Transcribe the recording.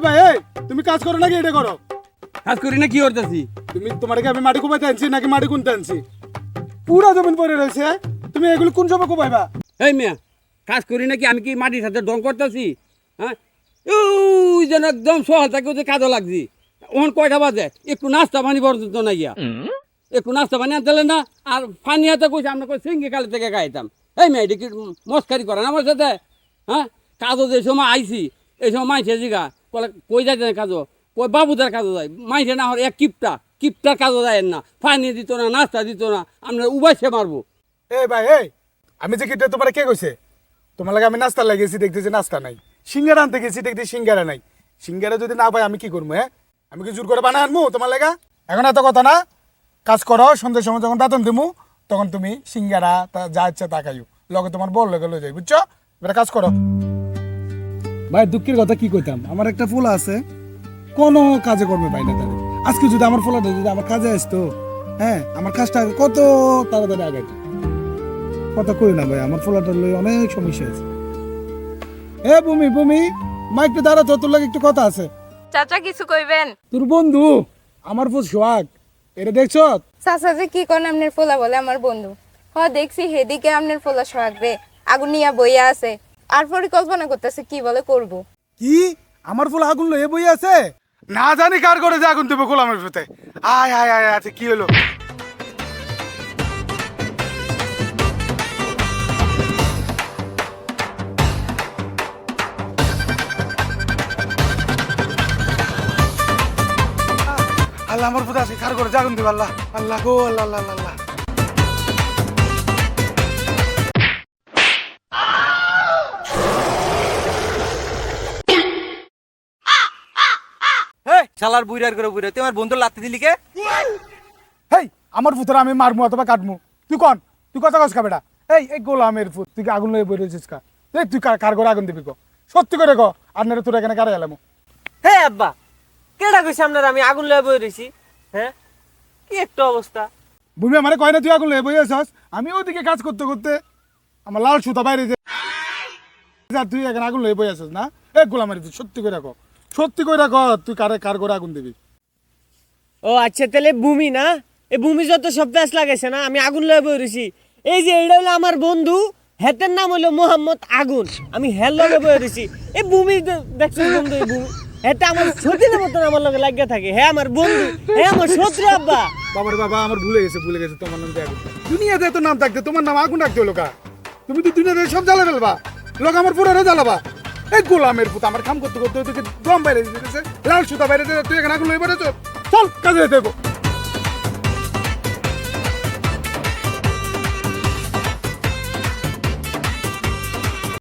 ভাই এই তুমি কাজ করো নাকি এটা করো? কাজ করি না কি করতেছি? তুমি তোমার কি আমি মাটি কোপাইতে আনছি নাকি মাটি কুনতে আনছি? পুরা জমিন পড়ে রয়েছে, তুমি এগুলো কোন সময় কোপাইবা? এই মিয়া কাজ করি নাকি? আমি কি মাটির সাথে ডং করতেছি? হ্যাঁ ওই যেন একদম সকাল থেকে ওদের কাজও লাগছি। ওখান কয়টা বাজে? একটু নাস্তা পানি পর্যন্ত না গিয়া, একটু নাস্তা পানি আনতে না। আর পানি হাতে কইছে আমরা কই সিঙ্গি কালে থেকে খাইতাম। এই মেয়ে এটা কি মস্কারি করেন আমার সাথে? হ্যাঁ কাজও যে সময় আইছি এই সময় মাইছে জিগা বলে কই যাইতে না কাজও, কই বাবুদের কাজও যায়। মাইছে না হর এক কিপটার কাজও যায় না, পানি দিত না, নাস্তা দিত না, আমরা উবাইছে মারবো। এই ভাই এই আমি যে কিটা তোমার কে কইছে? তোমার লাগে আমি নাস্তা লাগিয়েছি, দেখতেছি নাস্তা নাই। সিঙ্গারা আনতে গেছি, দেখতে সিঙ্গারা নাই। সিঙ্গারা যদি না পাই আমি কি করবো? হ্যাঁ আমি কি জোর করে বানাই আনবো তোমার লাগা? এখন এত কথা না, কাজ করো। সন্ধ্যের সময় যখন বেতন দিমু তখন তুমি সিঙ্গারা যা ইচ্ছা তা খাইও, লগে তোমার বল লগে লয়ে যাই, বুঝছো? এবার কাজ করো। ভাই দুঃখের কথা কি কইতাম, আমার একটা ফুলা আছে, কোনো কাজে কর্মে পাই না তাদের। আজকে যদি আমার ফুলাটা যদি আমার কাজে আসতো, হ্যাঁ আমার কাজটা কত তাড়াতাড়ি আগাইতো। কথা কই না ভাই, আমার ফুলাটার লই অনেক সমস্যা আছে। এ ভূমি ভূমি মাইকটা দাঁড়া তো, তোর লাগে একটু কথা আছে। চাচা কিছু কইবেন? তোর বন্ধু আমার ফুল সোহাগ, এটা দেখছো? চাচা যে কি কোন আমনের পোলা বলে আমার বন্ধু। দেখছি হেদিকে আমনের পোলা সোহাগ রে আগুন নিয়া বইয়া আছে, আর পরিকল্পনা করতেছে কি বলে করব। কি আমার ফুল আগুন লয়ে বই আছে? না জানি কার করে যে আগুন দেবো গোলামের ফুতে। আয় আয় আয় আচ্ছা কি হলো? আল্লাহ আমার ফুতে আছে, কার করে যে আগুন দেবো? আল্লাহ আল্লাহ গো আল্লাহ আল্লাহ আল্লাহ। শালার বুইরার করে বুইরা তুই আমার বন্ধু লাত্তি দিলি কে? হেই আমার ফুতের আমি মারমু অথবা কাটমু, তুই কন? তুই কথা কস বেটা? এই গোলামের ফুত, তুই কি আগুন লয়ে বই রয়েছিস কা? এই তুই কার করে আগুন দিবি ক? সত্যি করে ক, আর নেরে তোর এখানে কারে এলাম? হে আব্বা, কেডা কইছে আপনার আমি আগুন লয়ে বই রইছি? হ্যাঁ কি একটা অবস্থা। ভূমি আমারে কয় না তুই আগুন লয়ে বই আছিস? আমি ওদিকে কাজ করতে করতে আমার লাল সুতা বাইরে যে তুই এখানে আগুন লয়ে বই আছিস না? এই গোলামের তুই সত্যি করে ক, সত্যি করে ক, তুই কার করে আগুন দিবি? ও আচ্ছা তাহলে ভূমি না, এই ভূমি যত সব প্যাঁচ লাগাইছে না, আমি আগুন লয়ে বই রইছি। এই যে এইটা হলো আমার বন্ধু, হেতের নাম হলো মোহাম্মদ আগুন, আমি হেল লগে বই রইছি। এই ভূমি দেখছিস বন্ধু, এই ভূমি হেতে আমার সতীনের মতন আমার লগে লাগিয়ে থাকে। হ্যাঁ আমার বন্ধু, হ্যাঁ আমার শত্রু আব্বা। বাবার বাবা আমার ভুলে গেছে তোমার নাম আগুন। দুনিয়াতে এত নাম থাকতে তোমার নাম আগুন রাখতে হলো কা? তুমি তো দুনিয়াতে সব জ্বালা ফেলবা, লোক আমার পুরো জ্বালাবা। এই গোলামের পুত আমার কাম করতে করতে তোকে দম বাইরে দিতেছে, লাল সুতা বাইরে দিতে, তুই এখানে আগুন লয়ে বেড়েছ। চল কাজে যেতে